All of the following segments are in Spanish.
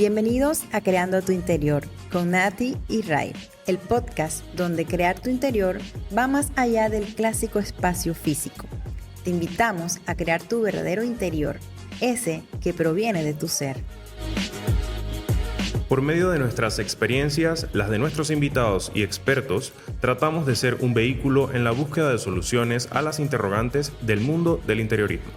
Bienvenidos a Creando tu Interior con Nati y Ray, el podcast donde crear tu interior va más allá del clásico espacio físico. Te invitamos a crear tu verdadero interior, ese que proviene de tu ser. Por medio de nuestras experiencias, las de nuestros invitados y expertos, tratamos de ser un vehículo en la búsqueda de soluciones a las interrogantes del mundo del interiorismo.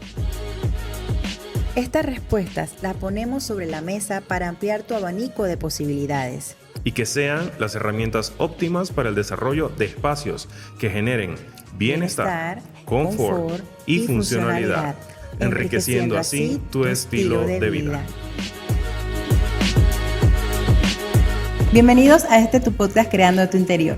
Estas respuestas las ponemos sobre la mesa para ampliar tu abanico de posibilidades. Y que sean las herramientas óptimas para el desarrollo de espacios que generen bienestar, confort y funcionalidad, enriqueciendo así tu estilo de vida. Bienvenidos a tu podcast Creando tu Interior.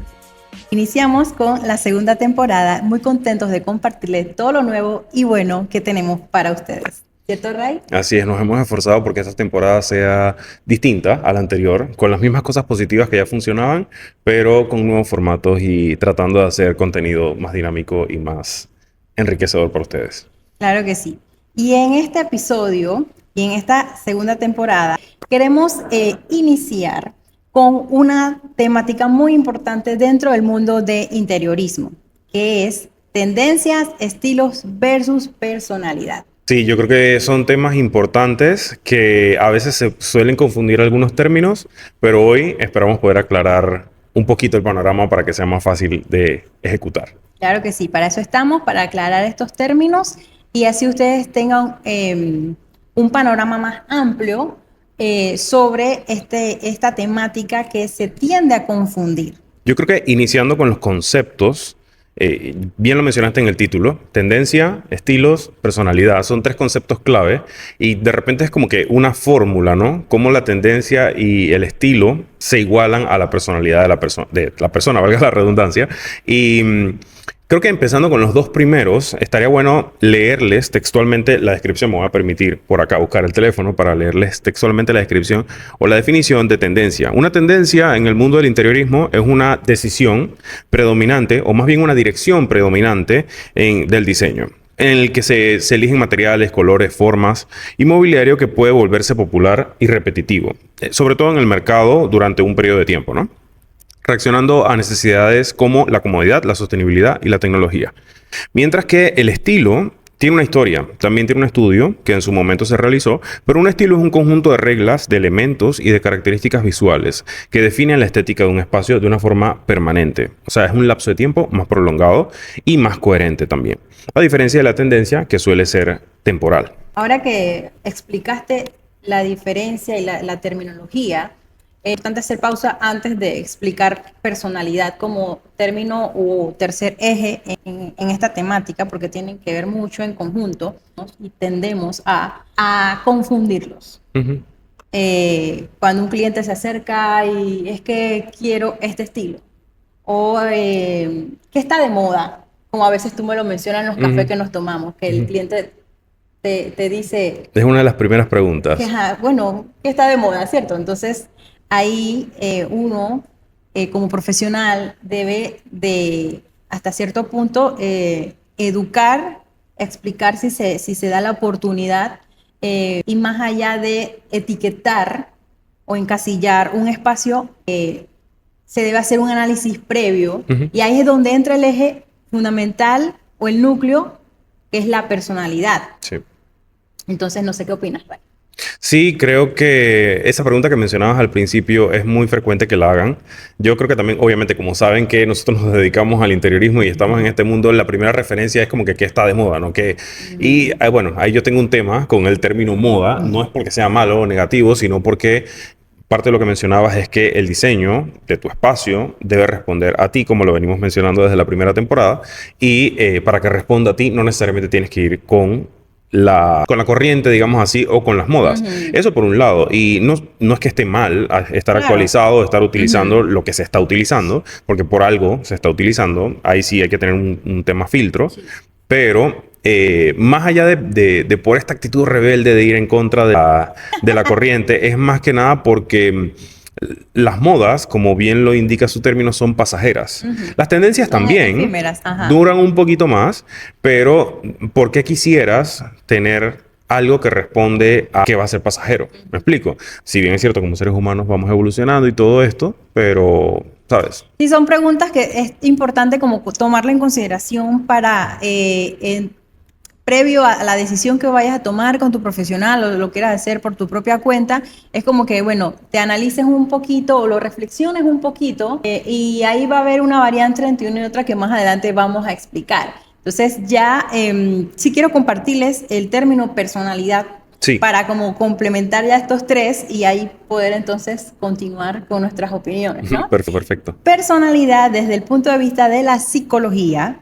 Iniciamos con la segunda temporada, muy contentos de compartirles todo lo nuevo y bueno que tenemos para ustedes. ¿Cierto, Ray? Así es, nos hemos esforzado porque esta temporada sea distinta a la anterior, con las mismas cosas positivas que ya funcionaban, pero con nuevos formatos y tratando de hacer contenido más dinámico y más enriquecedor para ustedes. Claro que sí. Y en este episodio y en esta segunda temporada queremos iniciar con una temática muy importante dentro del mundo de interiorismo, que es tendencias, estilos versus personalidad. Sí, yo creo que son temas importantes que a veces se suelen confundir algunos términos, pero hoy esperamos poder aclarar un poquito el panorama para que sea más fácil de ejecutar. Claro que sí, para eso estamos, para aclarar estos términos y así ustedes tengan un panorama más amplio sobre esta temática que se tiende a confundir. Yo creo que iniciando con los conceptos, bien lo mencionaste en el título, tendencia, estilos, personalidad, son tres conceptos clave y de repente es como que una fórmula, ¿no? Cómo la tendencia y el estilo se igualan a la personalidad de la persona, valga la redundancia. Y creo que empezando con los dos primeros, estaría bueno leerles textualmente la descripción. Me voy a permitir por acá buscar el teléfono para leerles textualmente la descripción o la definición de tendencia. Una tendencia en el mundo del interiorismo es una decisión predominante o más bien una dirección predominante del diseño, en el que se eligen materiales, colores, formas y mobiliario que puede volverse popular y repetitivo, sobre todo en el mercado durante un periodo de tiempo, ¿no? Reaccionando a necesidades como la comodidad, la sostenibilidad y la tecnología. Mientras que el estilo tiene una historia, también tiene un estudio que en su momento se realizó, pero un estilo es un conjunto de reglas, de elementos y de características visuales que definen la estética de un espacio de una forma permanente. O sea, es un lapso de tiempo más prolongado y más coherente también, a diferencia de la tendencia que suele ser temporal. Ahora que explicaste la diferencia y la terminología, es importante hacer pausa antes de explicar personalidad como término u tercer eje en esta temática, porque tienen que ver mucho en conjunto, ¿no? Y tendemos a confundirlos. Uh-huh. Cuando un cliente se acerca y es que quiero este estilo, o que está de moda, como a veces tú me lo mencionas en los cafés que nos tomamos, que el cliente te dice... Es una de las primeras preguntas. Bueno, ¿qué está de moda, cierto? Entonces... Ahí uno, como profesional, debe de, hasta cierto punto, educar, explicar si se da la oportunidad y más allá de etiquetar o encasillar un espacio, se debe hacer un análisis previo. Uh-huh. Y ahí es donde entra el eje fundamental o el núcleo, que es la personalidad. Sí. Entonces, no sé qué opinas, Ray. Sí, creo que esa pregunta que mencionabas al principio es muy frecuente que la hagan. Yo creo que también, obviamente, como saben que nosotros nos dedicamos al interiorismo y estamos en este mundo, la primera referencia es como que está de moda, ¿no? Y bueno, ahí yo tengo un tema con el término moda. No es porque sea malo o negativo, sino porque parte de lo que mencionabas es que el diseño de tu espacio debe responder a ti, como lo venimos mencionando desde la primera temporada. Y para que responda a ti, no necesariamente tienes que ir con la corriente, digamos así, o con las modas. Uh-huh. Eso por un lado. Y no es que esté mal estar actualizado, estar utilizando lo que se está utilizando, porque por algo se está utilizando. Ahí sí hay que tener un tema filtro. Sí. Pero más allá de por esta actitud rebelde de ir en contra de la corriente, es más que nada porque las modas, como bien lo indica su término, son pasajeras. Uh-huh. Las tendencias también duran un poquito más, pero ¿por qué quisieras tener algo que responde a que va a ser pasajero. ¿Me explico? Si bien es cierto, como seres humanos vamos evolucionando y todo esto, pero, ¿sabes? Sí, son preguntas que es importante como tomarla en consideración para previo a la decisión que vayas a tomar con tu profesional o lo quieras hacer por tu propia cuenta. Es como que, bueno, te analices un poquito o lo reflexiones un poquito y ahí va a haber una variante entre una y otra que más adelante vamos a explicar. Entonces ya sí quiero compartirles el término personalidad Sí. para como complementar ya estos tres y ahí poder entonces continuar con nuestras opiniones, ¿no? Perfecto. Personalidad desde el punto de vista de la psicología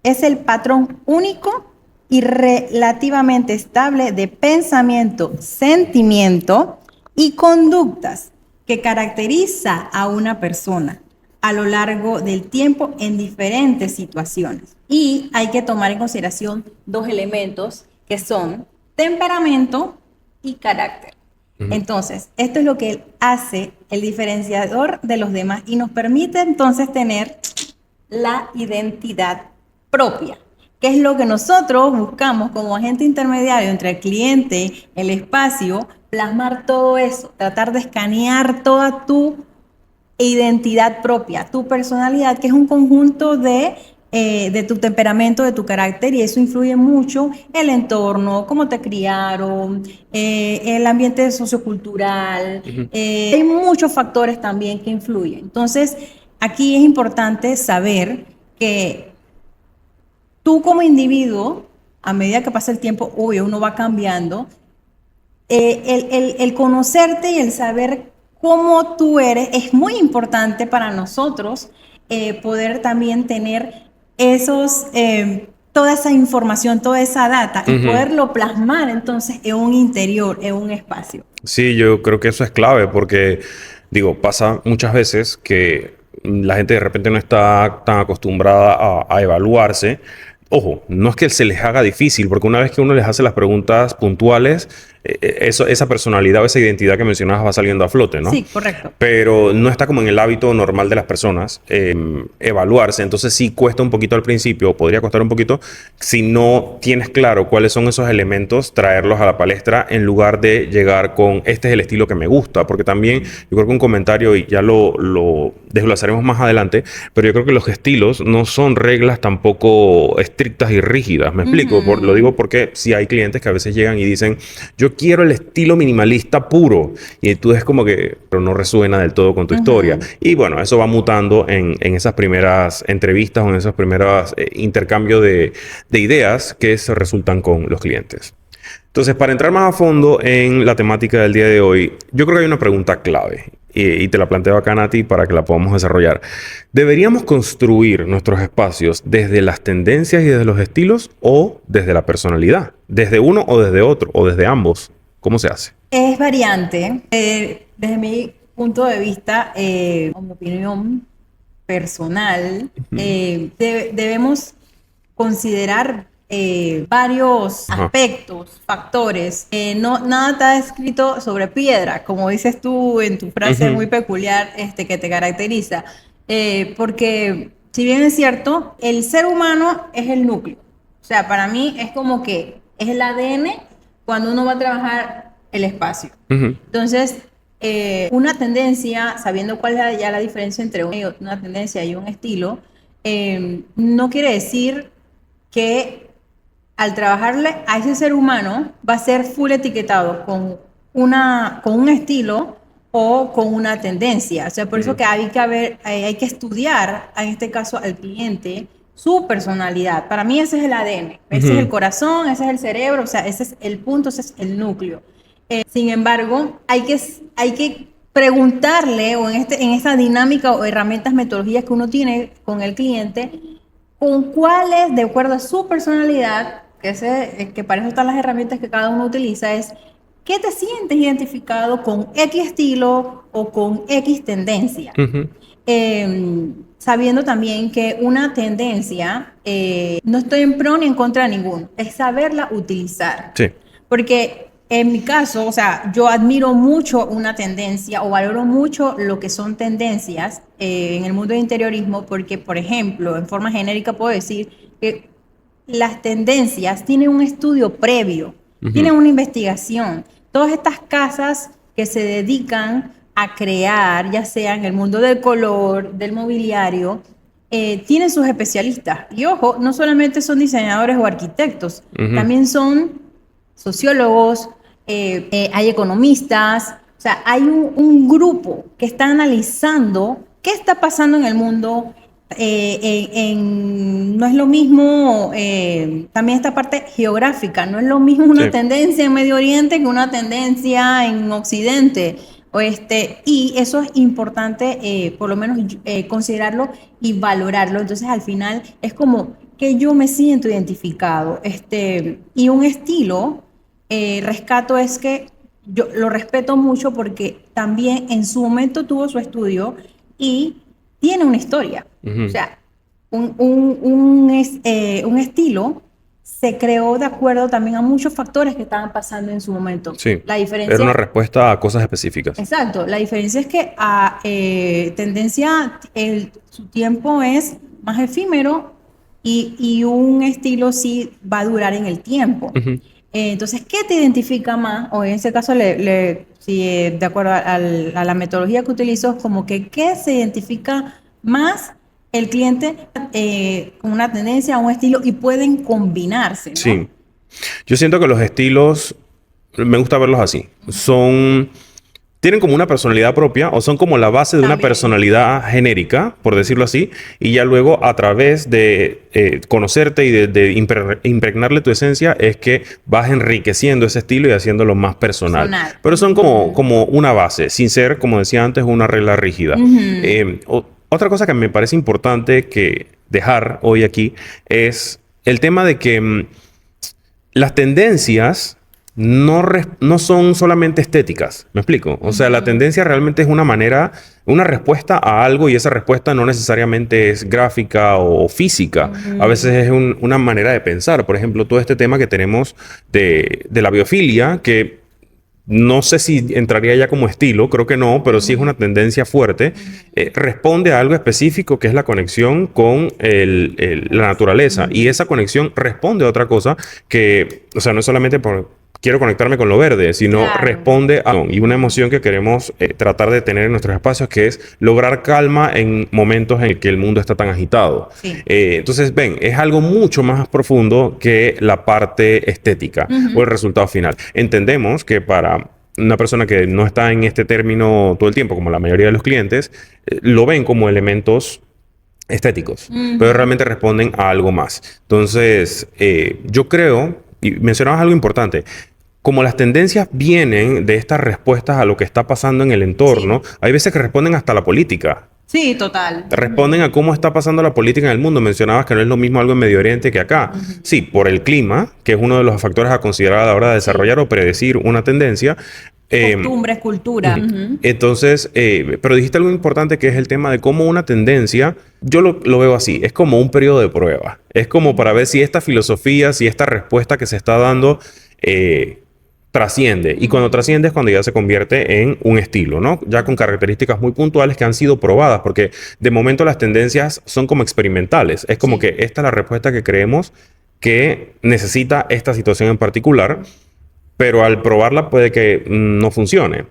es el patrón único y relativamente estable de pensamiento, sentimiento y conductas que caracteriza a una persona a lo largo del tiempo en diferentes situaciones. Y hay que tomar en consideración dos elementos que son temperamento y carácter. Entonces, esto es lo que hace el diferenciador de los demás y nos permite entonces tener la identidad propia, que es lo que nosotros buscamos como agente intermediario entre el cliente, el espacio, plasmar todo eso, tratar de escanear toda tu identidad propia, tu personalidad, que es un conjunto de tu temperamento, de tu carácter, y eso influye mucho el entorno, cómo te criaron, el ambiente sociocultural. Hay muchos factores también que influyen. Entonces, aquí es importante saber que tú como individuo, a medida que pasa el tiempo, obvio, uno va cambiando. El conocerte y el saber cómo tú eres es muy importante para nosotros poder también tener toda esa información, toda esa data y poderlo plasmar entonces en un interior, en un espacio. Sí, yo creo que eso es clave porque, digo, pasa muchas veces que la gente de repente no está tan acostumbrada a evaluarse. Ojo, no es que se les haga difícil, porque una vez que uno les hace las preguntas puntuales, esa personalidad o esa identidad que mencionabas va saliendo a flote, ¿no? Sí, correcto. Pero no está como en el hábito normal de las personas evaluarse. Entonces sí cuesta un poquito al principio, o podría costar un poquito, si no tienes claro cuáles son esos elementos, traerlos a la palestra en lugar de llegar con este es el estilo que me gusta. Porque también yo creo que un comentario, y ya lo desglosaremos más adelante, pero yo creo que los estilos no son reglas tampoco estrictas y rígidas. ¿Me explico? Lo digo porque sí hay clientes que a veces llegan y dicen, yo quiero el estilo minimalista puro. Y tú es como que, pero no resuena del todo con tu historia. Y bueno, eso va mutando en esas primeras entrevistas o en esos primeros intercambios de ideas que se resultan con los clientes. Entonces, para entrar más a fondo en la temática del día de hoy, yo creo que hay una pregunta clave y te la planteo acá, Nati, para que la podamos desarrollar. ¿Deberíamos construir nuestros espacios desde las tendencias y desde los estilos o desde la personalidad? ¿Desde uno o desde otro o desde ambos? ¿Cómo se hace? Es variante. Desde mi punto de vista, o mi opinión personal, debemos considerar varios aspectos, factores. Nada está escrito sobre piedra, como dices tú en tu frase muy peculiar que te caracteriza. Porque, si bien es cierto, el ser humano es el núcleo. O sea, para mí es como que es el ADN cuando uno va a trabajar el espacio. Entonces, una tendencia, sabiendo cuál es ya la diferencia entre una tendencia y un estilo, no quiere decir que al trabajarle a ese ser humano va a ser full etiquetado con un estilo o con una tendencia. O sea, por eso que hay que estudiar, en este caso al cliente, su personalidad. Para mí ese es el ADN, ese es el corazón, ese es el cerebro, o sea, ese es el punto, ese es el núcleo. Sin embargo, hay que preguntarle o en esta dinámica o herramientas, metodologías que uno tiene con el cliente, con cuáles, de acuerdo a su personalidad, que para eso están las herramientas que cada uno utiliza, es ¿qué te sientes identificado con X estilo o con X tendencia? Sabiendo también que una tendencia, no estoy en pro ni en contra de ninguno, es saberla utilizar. Sí. Porque en mi caso, o sea, yo admiro mucho una tendencia o valoro mucho lo que son tendencias en el mundo del interiorismo, porque, por ejemplo, en forma genérica puedo decir que las tendencias tienen un estudio previo. tienen una investigación. Todas estas casas que se dedican a crear, ya sea en el mundo del color, del mobiliario, tienen sus especialistas. Y ojo, no solamente son diseñadores o arquitectos, también son sociólogos, hay economistas, o sea, hay un grupo que está analizando qué está pasando en el mundo. No es lo mismo, también esta parte geográfica, no es lo mismo una tendencia en Medio Oriente que una tendencia en Occidente. Y eso es importante, por lo menos considerarlo y valorarlo. Entonces, al final es como que yo me siento identificado. Y un estilo, rescato es que yo lo respeto mucho porque también en su momento tuvo su estudio y tiene una historia. O sea, un estilo se creó de acuerdo también a muchos factores que estaban pasando en su momento. Sí, La diferencia, era una respuesta a cosas específicas. Exacto. La diferencia es que a tendencia, su tiempo es más efímero y un estilo sí va a durar en el tiempo. Entonces, ¿qué te identifica más? O en ese caso, si de acuerdo a la metodología que utilizo, como que ¿qué se identifica más el cliente con una tendencia, un estilo y pueden combinarse, ¿no? Sí. Yo siento que los estilos, me gusta verlos así, tienen como una personalidad propia o son como la base de una personalidad genérica, por decirlo así, y ya luego a través de conocerte y de impregnarle tu esencia es que vas enriqueciendo ese estilo y haciéndolo más personal. Pero son como una base, sin ser, como decía antes, una regla rígida. Otra cosa que me parece importante que dejar hoy aquí es el tema de que las tendencias no son solamente estéticas. ¿Me explico? O sea, la tendencia realmente es una respuesta a algo y esa respuesta no necesariamente es gráfica o física. A veces es una manera de pensar. Por ejemplo, todo este tema que tenemos de la biofilia, que no sé si entraría ya como estilo, creo que no, pero sí es una tendencia fuerte. Responde a algo específico que es la conexión con la naturaleza. Y esa conexión responde a otra cosa que, o sea, no es solamente quiero conectarme con lo verde, sino responde a y una emoción que queremos tratar de tener en nuestros espacios, que es lograr calma en momentos en el que el mundo está tan agitado. Entonces, ven, es algo mucho más profundo que la parte estética o el resultado final. Entendemos que para una persona que no está en este término todo el tiempo, como la mayoría de los clientes, lo ven como elementos estéticos, pero realmente responden a algo más. Entonces, yo creo, y mencionabas algo importante, como las tendencias vienen de estas respuestas a lo que está pasando en el entorno, hay veces que responden hasta a la política. Sí, total. Responden a cómo está pasando la política en el mundo. Mencionabas que no es lo mismo algo en Medio Oriente que acá. Sí, por el clima, que es uno de los factores a considerar a la hora de desarrollar o predecir una tendencia. Costumbres, cultura. Entonces, pero dijiste algo importante que es el tema de cómo una tendencia, yo lo veo así, es como un periodo de prueba. Es como para ver si esta filosofía, si esta respuesta que se está dando trasciende. Y cuando trasciende es cuando ya se convierte en un estilo, ¿no? Ya con características muy puntuales que han sido probadas, porque de momento las tendencias son como experimentales. Es como que esta es la respuesta que creemos que necesita esta situación en particular, pero al probarla puede que no funcione.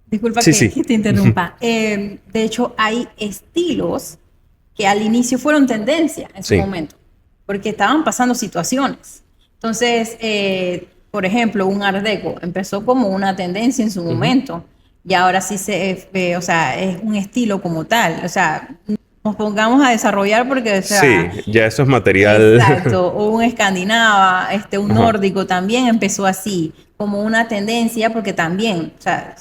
Disculpa que te interrumpa. De hecho, hay estilos que al inicio fueron tendencia en su momento, porque estaban pasando situaciones. Entonces, por ejemplo, un Art Deco empezó como una tendencia en su momento y ahora sí o sea, es un estilo como tal. O sea, nos pongamos a desarrollar porque, o sea, sí, ya eso es material. Exacto. O un escandinava, un nórdico también empezó así, como una tendencia, porque también, o sea,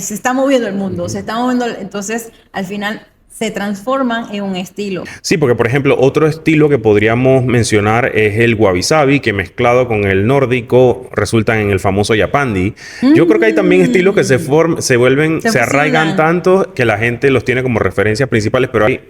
se está moviendo el mundo, se está moviendo, entonces al final se transforman en un estilo. Sí, porque por ejemplo, otro estilo que podríamos mencionar es el wabi-sabi, que mezclado con el nórdico resultan en el famoso yapandi. Yo creo que hay también estilos que se arraigan tanto que la gente los tiene como referencias principales, pero hay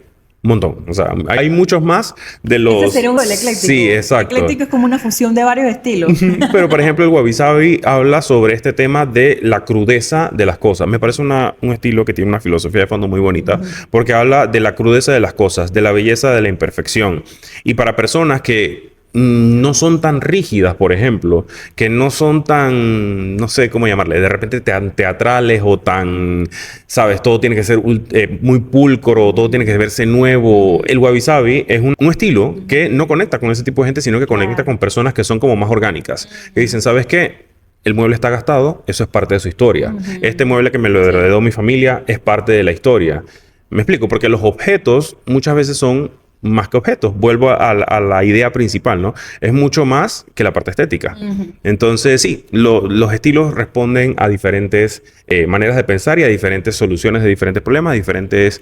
un montón. O sea, hay muchos más de los... Ese sería un ecléctico. Sí, exacto. El ecléctico es como una fusión de varios estilos. Pero, por ejemplo, el wabi-sabi habla sobre este tema de la crudeza de las cosas. Me parece un estilo que tiene una filosofía de fondo muy bonita, porque habla de la crudeza de las cosas, de la belleza de la imperfección. Y para personas que no son tan rígidas, por ejemplo, que no son tan, no sé cómo llamarle, de repente teatrales o tan, sabes, todo tiene que ser muy pulcro, todo tiene que verse nuevo. El wabi sabi es un estilo que no conecta con ese tipo de gente, sino que conecta con personas que son como más orgánicas, que dicen, ¿sabes qué? El mueble está gastado, eso es parte de su historia. Este mueble que me lo heredó mi familia es parte de la historia. Me explico, porque los objetos muchas veces son más que objetos. Vuelvo a la idea principal, ¿no? Es mucho más que la parte estética. Entonces, sí, los estilos responden a diferentes maneras de pensar y a diferentes soluciones de diferentes problemas, diferentes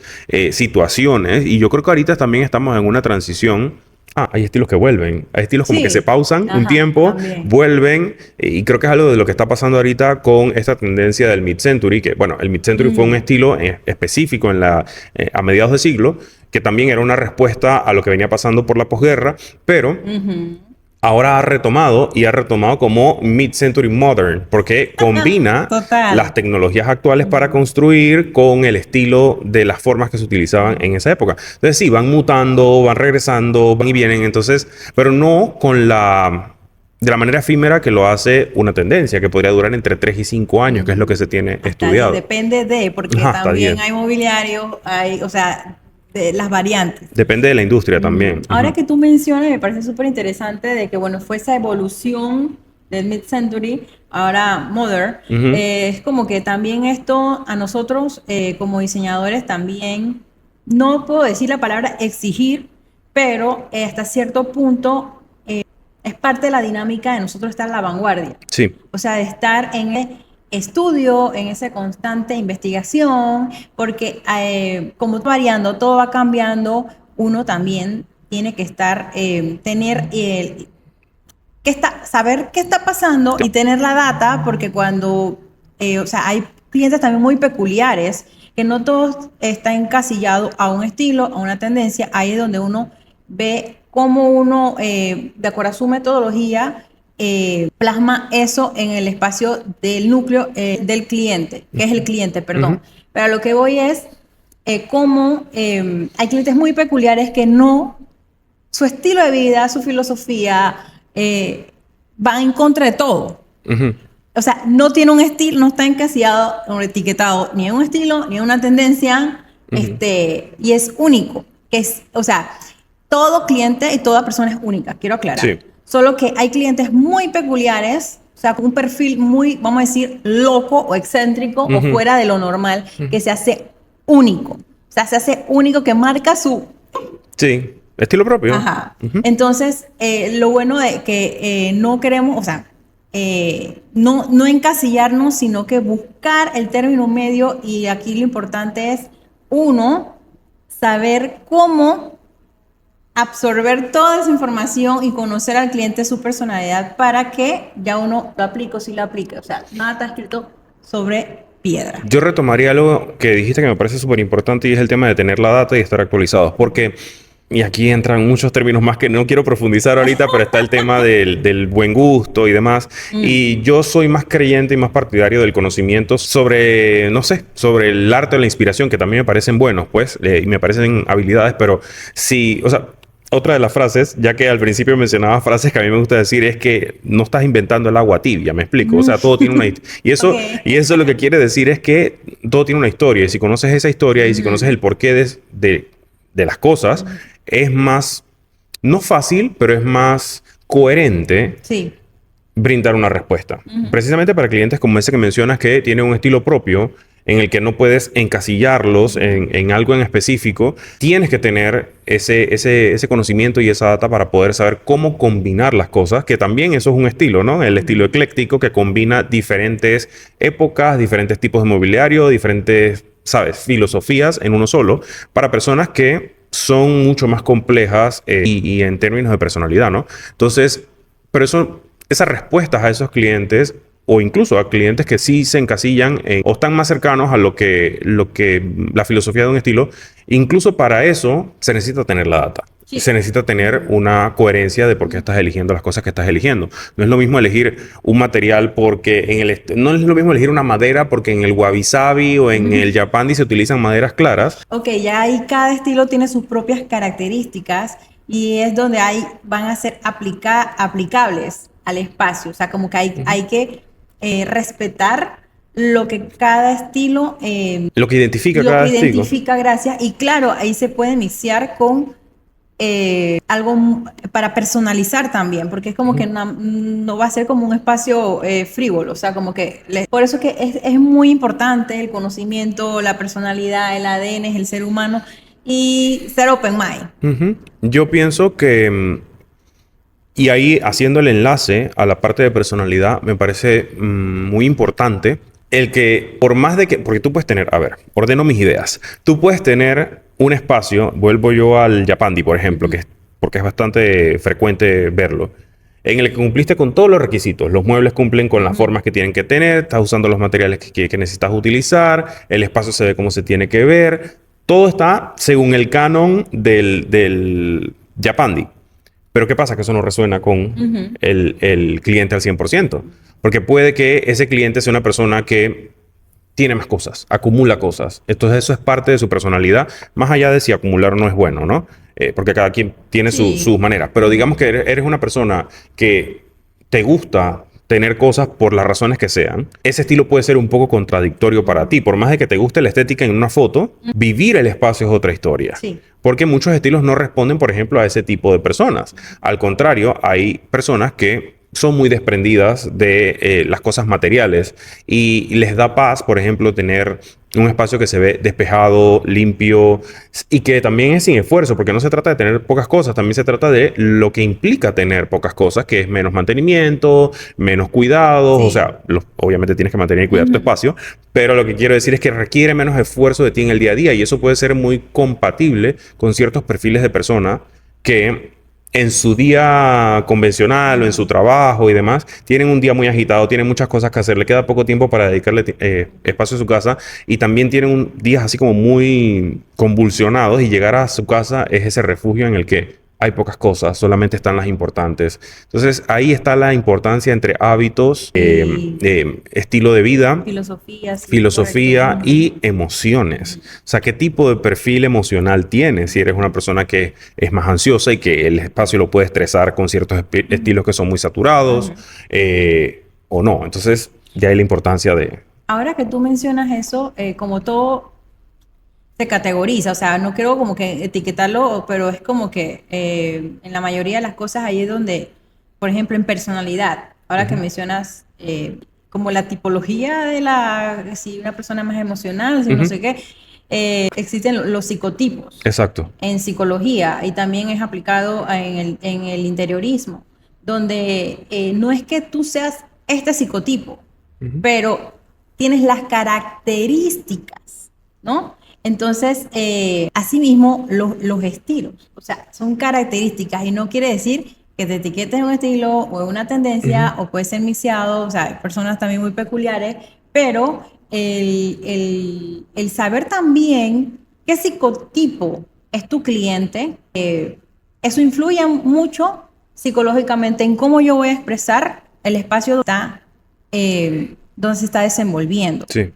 situaciones. Y yo creo que ahorita también estamos en una transición. Hay estilos que vuelven. Hay estilos como que se pausan un tiempo, vuelven. Y creo que es algo de lo que está pasando ahorita con esta tendencia del mid-century. Que, bueno, el mid-century fue un estilo específico a mediados de siglo, que también era una respuesta a lo que venía pasando por la posguerra, pero ahora ha retomado como mid-century modern, porque combina las tecnologías actuales para construir con el estilo de las formas que se utilizaban en esa época. Entonces sí, van mutando, van regresando, van y vienen, entonces, pero no con de la manera efímera que lo hace una tendencia, que podría durar entre 3 y 5 años, que es lo que se tiene estudiado. Depende porque también hay mobiliario, o sea, de las variantes. Depende de la industria también. Ahora que tú mencionas, me parece súper interesante de que, bueno, fue esa evolución del mid-century, ahora modern. Es como que también esto a nosotros como diseñadores también, no puedo decir la palabra exigir, pero hasta cierto punto es parte de la dinámica de nosotros estar a la vanguardia. Sí. O sea, de estar en el estudio, en esa constante investigación, porque como va variando, todo va cambiando, uno también tiene que estar, saber qué está pasando y tener la data, porque cuando, o sea, hay clientes también muy peculiares, que no todos están encasillados a un estilo, a una tendencia, ahí es donde uno ve cómo uno, de acuerdo a su metodología, plasma eso en el espacio del núcleo del cliente, que es el cliente, perdón. Pero a lo que voy es cómo hay clientes muy peculiares que no, su estilo de vida, su filosofía, va en contra de todo. O sea, no tiene un estilo, no está encasillado o etiquetado ni en un estilo, ni en una tendencia, y es único. O sea, todo cliente y toda persona es única, quiero aclarar. Sí. Solo que hay clientes muy peculiares, o sea, con un perfil muy, vamos a decir, loco o excéntrico o fuera de lo normal, que se hace único. O sea, se hace único, que marca su... Sí, estilo propio. Ajá. Entonces, lo bueno de que no queremos, o sea, no encasillarnos, sino que buscar el término medio, y aquí lo importante es, uno, saber cómo absorber toda esa información y conocer al cliente, su personalidad, para que ya uno lo aplique o sí lo aplique. O sea, nada está escrito sobre piedra. Yo retomaría algo que dijiste que me parece súper importante, y es el tema de tener la data y estar actualizados. Porque, y aquí entran muchos términos más que no quiero profundizar ahorita, pero está el tema del buen gusto y demás. Y yo soy más creyente y más partidario del conocimiento sobre, no sé, sobre el arte o la inspiración, que también me parecen buenos, pues, y me parecen habilidades, pero sí, o sea, otra de las frases, ya que al principio mencionaba frases que a mí me gusta decir, es que no estás inventando el agua tibia, ¿me explico? O sea, todo tiene una... Y eso, y eso lo que quiere decir es que todo tiene una historia. Y si conoces esa historia y si conoces el porqué de las cosas, es más, no fácil, pero es más coherente brindar una respuesta. Precisamente para clientes como ese que mencionas, que tienen un estilo propio, en el que no puedes encasillarlos en algo en específico, tienes que tener ese conocimiento y esa data para poder saber cómo combinar las cosas, que también eso es un estilo, ¿no? El estilo ecléctico, que combina diferentes épocas, diferentes tipos de mobiliario, diferentes, ¿sabes?, filosofías en uno solo, para personas que son mucho más complejas y en términos de personalidad, ¿no? Entonces, pero esas respuestas a esos clientes, o incluso a clientes que sí se encasillan o están más cercanos a lo que la filosofía de un estilo, incluso para eso se necesita tener la data. Sí. Se necesita tener una coherencia de por qué estás eligiendo las cosas que estás eligiendo. No es lo mismo elegir un material porque no es lo mismo elegir una madera porque en el wabi sabi o en el japandi se utilizan maderas claras. Ok, ya ahí cada estilo tiene sus propias características, y es donde van a ser aplicables al espacio. O sea, como que hay que respetar lo que cada estilo, Lo que identifica lo cada que estilo. identifica, gracias. Y claro, ahí se puede iniciar con algo para personalizar también, porque es como que no va a ser como un espacio frívolo, o sea, como que por eso que es muy importante el conocimiento, la personalidad, el ADN, es el ser humano y ser open mind. Ujú. Yo pienso que, y ahí haciendo el enlace a la parte de personalidad, me parece muy importante el que, por más de que, porque tú puedes tener, a ver, ordeno mis ideas, tú puedes tener un espacio, vuelvo yo al Yapandi, por ejemplo, porque es bastante frecuente verlo, en el que cumpliste con todos los requisitos. Los muebles cumplen con las formas que tienen que tener, estás usando los materiales que necesitas utilizar, el espacio se ve como se tiene que ver, todo está según el canon del Yapandi. Pero ¿qué pasa? Que eso no resuena con el cliente al 100%. Porque puede que ese cliente sea una persona que tiene más cosas, acumula cosas. Entonces eso es parte de su personalidad, más allá de si acumular no es bueno, ¿no? Porque cada quien tiene Sí. sus maneras. Pero digamos que eres una persona que te gusta tener cosas por las razones que sean, ese estilo puede ser un poco contradictorio para ti. Por más de que te guste la estética en una foto, vivir el espacio es otra historia. Sí. Porque muchos estilos no responden, por ejemplo, a ese tipo de personas. Al contrario, hay personas que son muy desprendidas de las cosas materiales y les da paz, por ejemplo, tener un espacio que se ve despejado, limpio y que también es sin esfuerzo, porque no se trata de tener pocas cosas, también se trata de lo que implica tener pocas cosas, que es menos mantenimiento, menos cuidados, o Sí. sea, obviamente tienes que mantener y cuidar tu espacio, pero lo que quiero decir es que requiere menos esfuerzo de ti en el día a día y eso puede ser muy compatible con ciertos perfiles de persona que en su día convencional o en su trabajo y demás, tienen un día muy agitado, tienen muchas cosas que hacer, le queda poco tiempo para dedicarle espacio a su casa y también tienen días así como muy convulsionados y llegar a su casa es ese refugio en el que hay pocas cosas, solamente están las importantes. Entonces ahí está la importancia entre hábitos, Y estilo de vida, filosofía, sí, correcto. filosofía y emociones. O sea, ¿qué tipo de perfil emocional tienes? Si eres una persona que es más ansiosa y que el espacio lo puede estresar con ciertos estilos que son muy saturados, o no. Entonces, ya hay la importancia de... Ahora que tú mencionas eso, como todo se categoriza, o sea, no quiero como que etiquetarlo, pero es como que en la mayoría de las cosas ahí es donde, por ejemplo, en personalidad, ahora que mencionas como la tipología de si una persona es más emocional, si no sé qué, existen los psicotipos Exacto. en psicología y también es aplicado en el interiorismo, donde no es que tú seas este psicotipo, pero tienes las características, ¿no? Entonces, asimismo, los estilos, o sea, son características y no quiere decir que te etiquetes en un estilo o en una tendencia o puede ser mixeado, o sea, hay personas también muy peculiares, pero el saber también qué psicotipo es tu cliente, eso influye mucho psicológicamente en cómo yo voy a expresar el espacio donde se está desenvolviendo. Sí.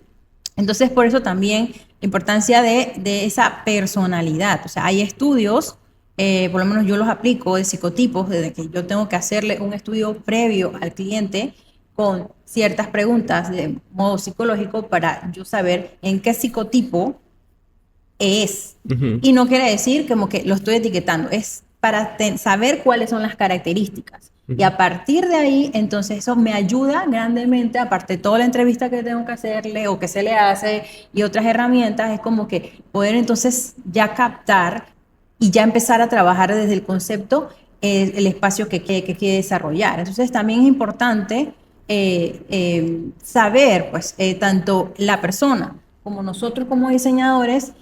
Entonces, por eso también la importancia de esa personalidad. O sea, hay estudios, por lo menos yo los aplico de psicotipos, desde que yo tengo que hacerle un estudio previo al cliente con ciertas preguntas de modo psicológico para yo saber en qué psicotipo es. Y no quiere decir como que lo estoy etiquetando, es para saber cuáles son las características. Y a partir de ahí, entonces eso me ayuda grandemente, aparte de toda la entrevista que tengo que hacerle o que se le hace y otras herramientas, es como que poder entonces ya captar y ya empezar a trabajar desde el concepto el espacio que quiere desarrollar. Entonces también es importante saber, pues, tanto la persona como nosotros como diseñadores,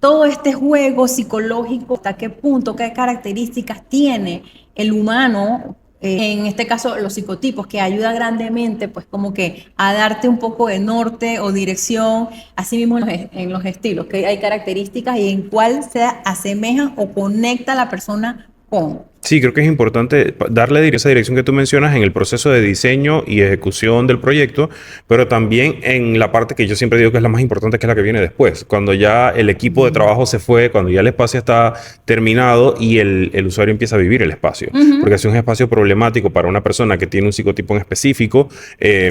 todo este juego psicológico, hasta qué punto, qué características tiene el humano, en este caso los psicotipos, que ayuda grandemente pues como que a darte un poco de norte o dirección, así mismo en los estilos, que hay características y en cuál se asemeja o conecta la persona con. Sí, creo que es importante darle esa dirección que tú mencionas en el proceso de diseño y ejecución del proyecto, pero también en la parte que yo siempre digo que es la más importante, que es la que viene después. Cuando ya el equipo de trabajo se fue, cuando ya el espacio está terminado y el usuario empieza a vivir el espacio. Porque si es un espacio problemático para una persona que tiene un psicotipo en específico,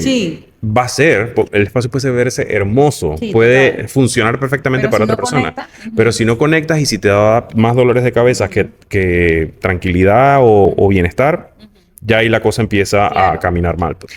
Sí, va a ser, el espacio puede verse hermoso, sí, puede total. funcionar perfectamente Pero para si otra no persona. conecta, Pero si no conectas y si te da más dolores de cabeza que tranquilidad o bienestar, ya ahí la cosa empieza a claro. caminar mal, pues.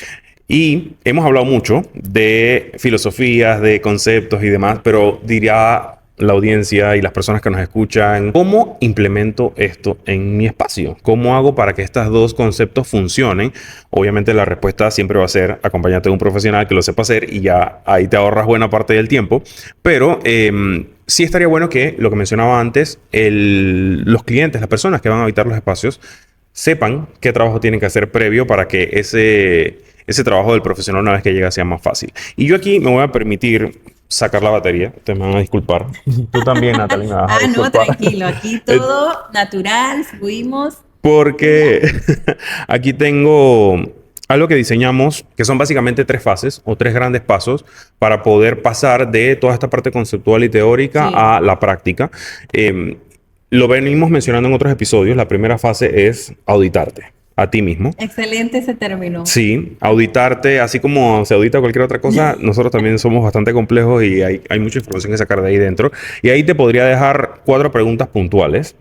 Y hemos hablado mucho de filosofías, de conceptos y demás, pero diría la audiencia y las personas que nos escuchan, ¿cómo implemento esto en mi espacio? ¿Cómo hago para que estos dos conceptos funcionen? Obviamente la respuesta siempre va a ser acompañarte de un profesional que lo sepa hacer y ya ahí te ahorras buena parte del tiempo. Pero sí estaría bueno que, lo que mencionaba antes, los clientes, las personas que van a habitar los espacios, sepan qué trabajo tienen que hacer previo para que ese trabajo del profesional una vez que llega sea más fácil. Y yo aquí me voy a permitir sacar la batería. Ustedes me van a disculpar. Tú también, Natalie, me vas a Ah, no, disculpar. tranquilo, aquí todo natural, fuimos. Porque aquí tengo algo que diseñamos, que son básicamente tres fases o tres grandes pasos para poder pasar de toda esta parte conceptual y teórica Sí, a la práctica. Lo venimos mencionando en otros episodios. La primera fase es auditarte a ti mismo. excelente ese término. Sí, auditarte, así como se audita cualquier otra cosa, nosotros también somos bastante complejos y hay mucha información que sacar de ahí dentro. Y ahí te podría dejar 4 preguntas puntuales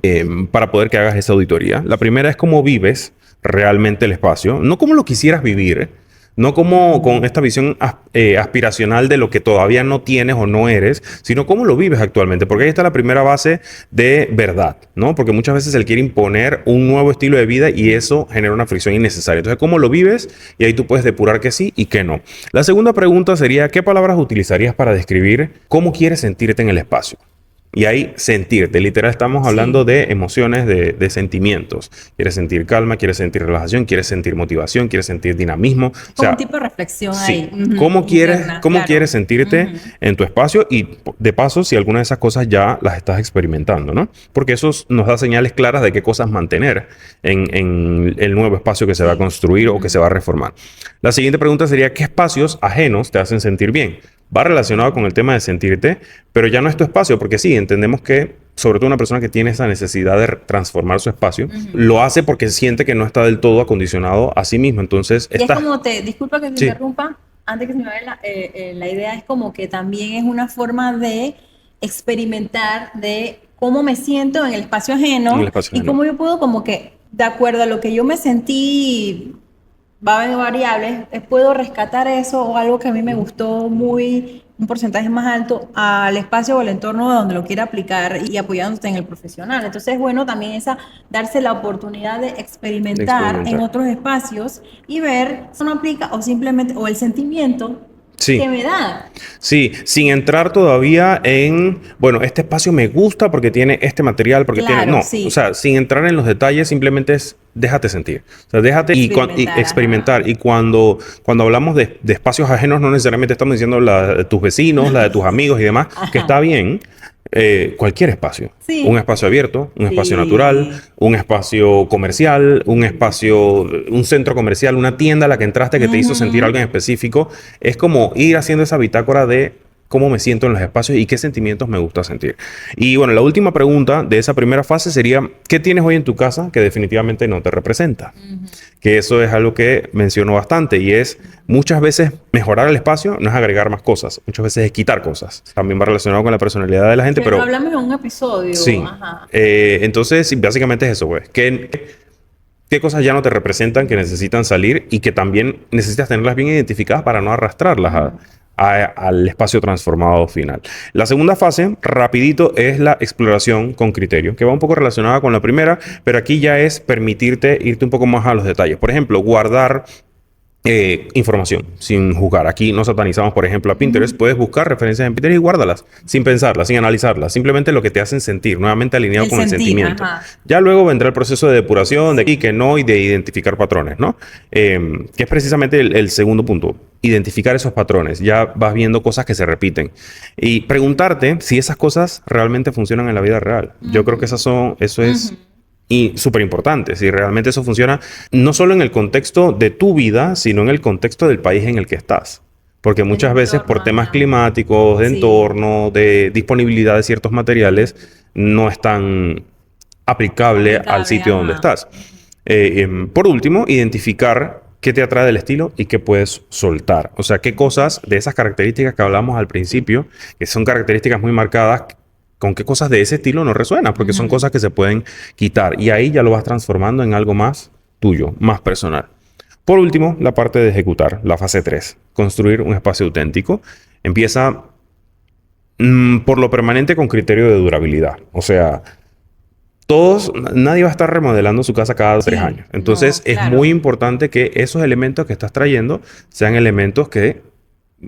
para poder que hagas esa auditoría. La primera es cómo vives realmente el espacio, no cómo lo quisieras vivir, no como con esta visión aspiracional de lo que todavía no tienes o no eres, sino cómo lo vives actualmente. Porque ahí está la primera base de verdad, ¿no? Porque muchas veces él quiere imponer un nuevo estilo de vida y eso genera una fricción innecesaria. Entonces, ¿cómo lo vives? Y ahí tú puedes depurar que sí y que no. La segunda pregunta sería, ¿qué palabras utilizarías para describir cómo quieres sentirte en el espacio? Y ahí sentirte, literal estamos hablando Sí, de emociones, de sentimientos. Quieres sentir calma, quieres sentir relajación, quieres sentir motivación, quieres sentir dinamismo. O como un sea, tipo de reflexión sí, ahí, ujú, interna, cómo claro. quieres sentirte Ujú. en tu espacio y de paso si alguna de esas cosas ya las estás experimentando, ¿no? Porque eso nos da señales claras de qué cosas mantener en el nuevo espacio que se va a Sí. construir o que se Ujú. va a reformar. La siguiente pregunta sería, ¿qué espacios ajenos te hacen sentir bien? Va relacionado con el tema de sentirte, pero ya no es tu espacio, porque sí, entendemos que, sobre todo una persona que tiene esa necesidad de transformar su espacio, Ujú. lo hace porque siente que no está del todo acondicionado a sí mismo. Entonces, Y es como disculpa que te Sí, interrumpa, antes que se me vaya la idea, es como que también es una forma de experimentar de cómo me siento en el espacio en el ajeno espacio y ajeno. cómo yo puedo como que, de acuerdo a lo que yo me sentí, va a haber variables, puedo rescatar eso o algo que a mí me gustó muy, un porcentaje más alto al espacio o al entorno donde lo quiera aplicar y apoyándote en el profesional. Entonces es bueno también darse la oportunidad de De experimentar en experimentar. otros espacios y ver si no aplica o simplemente, o el sentimiento que Sí, me da. sí, sin entrar todavía en, bueno, este espacio me gusta porque tiene este material, porque tiene, Claro, no, o sí, sea, sin entrar en los detalles, simplemente es déjate sentir, o sea, déjate y experimentar, ajá. experimentar. Y cuando hablamos de espacios ajenos, no necesariamente estamos diciendo la de tus vecinos, la de tus amigos y demás, que está Ajá. bien, cualquier espacio. Un Sí, espacio abierto, un espacio natural, sí. un espacio comercial, un centro comercial, una tienda a la que entraste que te hizo sentir algo Ujú. en específico. Es como ir haciendo esa bitácora de cómo me siento en los espacios y qué sentimientos me gusta sentir. Y bueno, la última pregunta de esa primera fase sería, ¿qué tienes hoy en tu casa que definitivamente no te representa? Que eso es algo que menciono bastante y es muchas veces mejorar el espacio no es agregar más cosas, muchas veces es quitar cosas. También va relacionado con la personalidad de la gente, Que lo pero hablamos en un episodio, sí. ajá. Entonces, sí, básicamente es eso, pues. ¿Qué cosas ya no te representan, que necesitan salir y que también necesitas tenerlas bien identificadas para no arrastrarlas al espacio transformado final? La segunda fase, rapidito, es la exploración con criterio, que va un poco relacionada con la primera, pero aquí ya es permitirte irte un poco más a los detalles. Por ejemplo, guardar información sin juzgar. Aquí no satanizamos, por ejemplo, a Pinterest. Puedes buscar referencias en Pinterest y guárdalas sin pensarlas, sin analizarlas. Simplemente lo que te hacen sentir, nuevamente alineado El con el sentir, sentimiento. ajá. Ya luego vendrá el proceso de depuración, de Sí. aquí que no y de identificar patrones, ¿no? Que es precisamente el segundo punto. Identificar esos patrones. Ya vas viendo cosas que se repiten. Y preguntarte si esas cosas realmente funcionan en la vida real. Yo creo que Ujú, eso es ujú. Y súper importante, si realmente eso funciona, no solo en el contexto de tu vida, sino en el contexto del país en el que estás. Porque muchas veces por temas climáticos, de Sí. entorno, de disponibilidad de ciertos materiales, no es tan aplicable al sitio donde estás. Por último, identificar qué te atrae del estilo y qué puedes soltar. O sea, qué cosas de esas características que hablamos al principio, que son características muy marcadas, con qué cosas de ese estilo no resuenan, porque son cosas que se pueden quitar. Y ahí ya lo vas transformando en algo más tuyo, más personal. Por último, la parte de ejecutar, la fase 3, construir un espacio auténtico. Empieza por lo permanente con criterio de durabilidad. O sea, nadie va a estar remodelando su casa cada 3 años. Entonces, no, es claro. muy importante que esos elementos que estás trayendo sean elementos que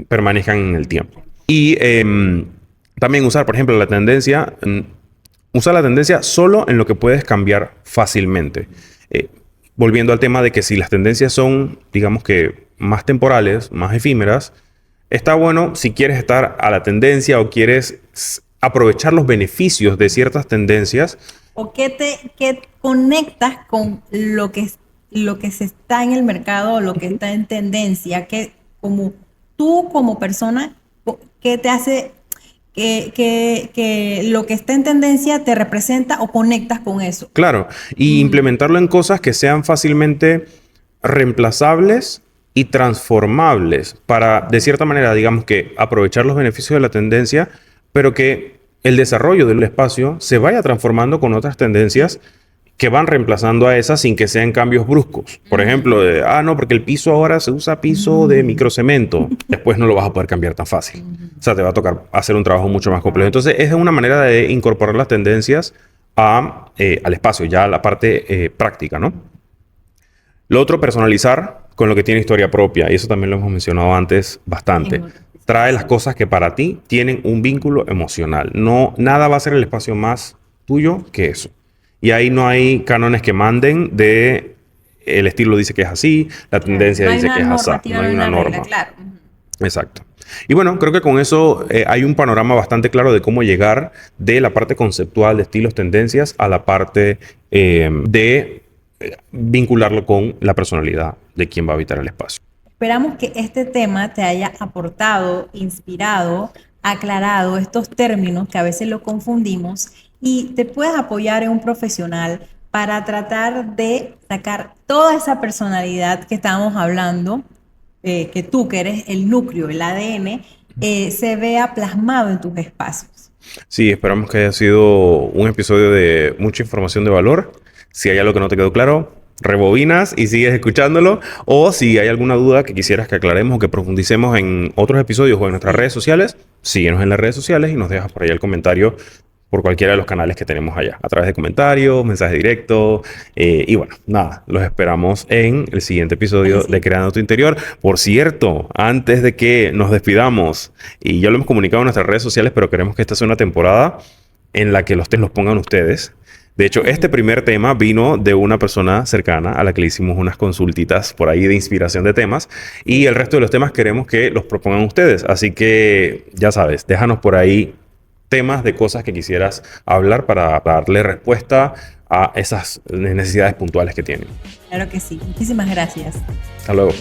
permanezcan en el tiempo. Y también usar, por ejemplo, la tendencia. Usa la tendencia solo en lo que puedes cambiar fácilmente. Volviendo al tema de que si las tendencias son, digamos que, más temporales, más efímeras, está bueno si quieres estar a la tendencia o quieres aprovechar los beneficios de ciertas tendencias. ¿O qué conectas con lo que se está en el mercado o lo que está en tendencia? Que como tú como persona, ¿qué te hace que lo que está en tendencia te representa o conectas con eso? Claro, y implementarlo en cosas que sean fácilmente reemplazables y transformables para, de cierta manera, digamos que aprovechar los beneficios de la tendencia, pero que el desarrollo del espacio se vaya transformando con otras tendencias que van reemplazando a esas sin que sean cambios bruscos. Por ejemplo, no, porque el piso ahora se usa piso de microcemento. Después no lo vas a poder cambiar tan fácil. O sea, te va a tocar hacer un trabajo mucho más complejo. Entonces, es una manera de incorporar las tendencias al espacio, ya a la parte práctica, ¿no? Lo otro, personalizar con lo que tiene historia propia. Y eso también lo hemos mencionado antes bastante. Trae las cosas que para ti tienen un vínculo emocional. No, nada va a ser el espacio más tuyo que eso. Y ahí no hay cánones que manden de el estilo dice que es así, la tendencia dice que es así. No hay una norma. Claro. Exacto. Y bueno, creo que con eso hay un panorama bastante claro de cómo llegar de la parte conceptual de estilos, tendencias, a la parte de vincularlo con la personalidad de quien va a habitar el espacio. Esperamos que este tema te haya aportado, inspirado, aclarado estos términos que a veces lo confundimos y te puedas apoyar en un profesional para tratar de sacar toda esa personalidad que estábamos hablando, que tú que eres el núcleo, el ADN, se vea plasmado en tus espacios. Sí, esperamos que haya sido un episodio de mucha información de valor. Si hay algo que no te quedó claro, rebobinas y sigues escuchándolo. O si hay alguna duda que quisieras que aclaremos o que profundicemos en otros episodios o en nuestras redes sociales, síguenos en las redes sociales y nos dejas por ahí el comentario por cualquiera de los canales que tenemos allá, a través de comentarios, mensajes directos. Y bueno, nada, los esperamos en el siguiente episodio de Creando tu Interior. Por cierto, antes de que nos despidamos, y ya lo hemos comunicado en nuestras redes sociales, pero queremos que esta sea una temporada en la que los pongan ustedes. De hecho, este primer tema vino de una persona cercana a la que le hicimos unas consultitas por ahí de inspiración de temas, y el resto de los temas queremos que los propongan ustedes. Así que, ya sabes, déjanos por ahí temas de cosas que quisieras hablar para darle respuesta a esas necesidades puntuales que tienen. Claro que sí. Muchísimas gracias. Hasta luego.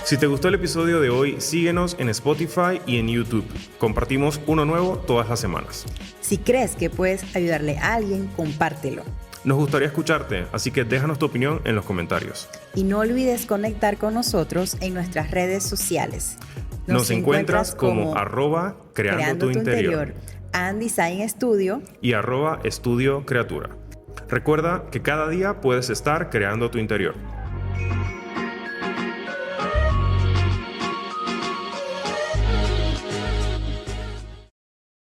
Si te gustó el episodio de hoy, síguenos en Spotify y en YouTube. Compartimos uno nuevo todas las semanas. Si crees que puedes ayudarle a alguien, compártelo. Nos gustaría escucharte, así que déjanos tu opinión en los comentarios. Y no olvides conectar con nosotros en nuestras redes sociales. Nos encuentras como @creando tu interior, And Design Studio y @estudio creatura. Recuerda que cada día puedes estar creando tu interior.